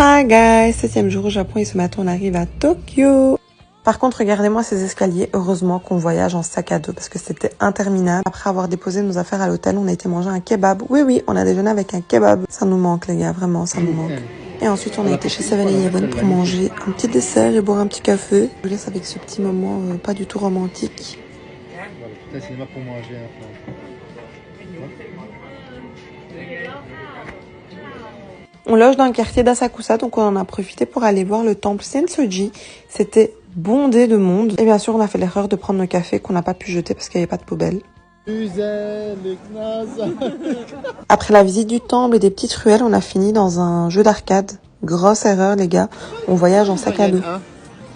Hi guys, 7e jour au Japon et ce matin on arrive à Tokyo. Par contre, regardez-moi ces escaliers. Heureusement qu'on voyage en sac à dos parce que c'était interminable. Après avoir déposé nos affaires à l'hôtel, on a été manger un kebab. Oui, on a déjeuné avec un kebab. Ça nous manque les gars, vraiment, ça nous manque. Et ensuite, on a été chez 7-Eleven pour manger un petit dessert et boire un petit café. Je vous laisse avec ce petit moment pas du tout romantique. Voilà, cinéma pour manger. On loge dans le quartier d'Asakusa, donc on en a profité pour aller voir le temple Sensoji. C'était bondé de monde. Et bien sûr, on a fait l'erreur de prendre nos cafés qu'on n'a pas pu jeter parce qu'il n'y avait pas de poubelle. Après la visite du temple et des petites ruelles, on a fini dans un jeu d'arcade. Grosse erreur, les gars. On voyage en sac à dos.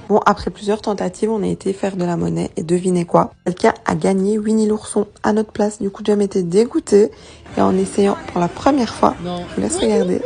Bon, après plusieurs tentatives, on a été faire de la monnaie et devinez quoi? Quelqu'un a gagné Winnie l'ourson à notre place. Du coup, Jam était dégoûté. Et en essayant pour la première fois, je vous laisse regarder.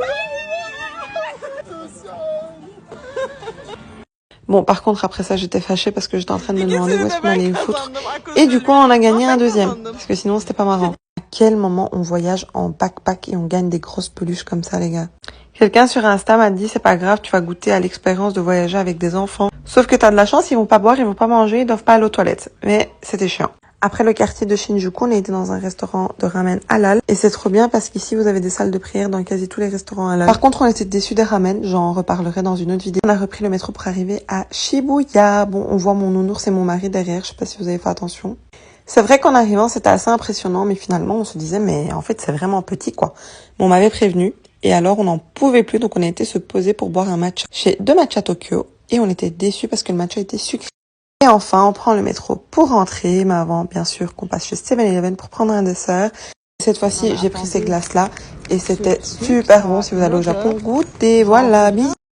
Bon, par contre, après ça, j'étais fâchée parce que j'étais en train de me demander où est-ce qu'on allait le foutre. Et du coup, on en a gagné un deuxième. Parce que sinon, c'était pas marrant. À quel moment on voyage en backpack et on gagne des grosses peluches comme ça, les gars? Quelqu'un sur Insta m'a dit, c'est pas grave, tu vas goûter à l'expérience de voyager avec des enfants. Sauf que t'as de la chance, ils vont pas boire, ils vont pas manger, ils doivent pas aller aux toilettes. Mais c'était chiant. Après le quartier de Shinjuku, on a été dans un restaurant de ramen halal. Et c'est trop bien parce qu'ici, vous avez des salles de prière dans quasi tous les restaurants halal. Par contre, on était déçus des ramen. J'en reparlerai dans une autre vidéo. On a repris le métro pour arriver à Shibuya. Bon, on voit mon nounours et mon mari derrière. Je sais pas si vous avez fait attention. C'est vrai qu'en arrivant, c'était assez impressionnant. Mais finalement, on se disait, mais en fait, c'est vraiment petit, quoi. Mais on m'avait prévenu. Et alors, on n'en pouvait plus. Donc, on a été se poser pour boire un matcha chez deux matchas Tokyo. Et on était déçus parce que le matcha était sucré. Et enfin, on prend le métro pour rentrer, mais avant, bien sûr, qu'on passe chez 7-Eleven pour prendre un dessert. Cette fois-ci, j'ai pris ces glaces-là et c'était super bon. Si vous allez au Japon, goûtez. Voilà, bisous.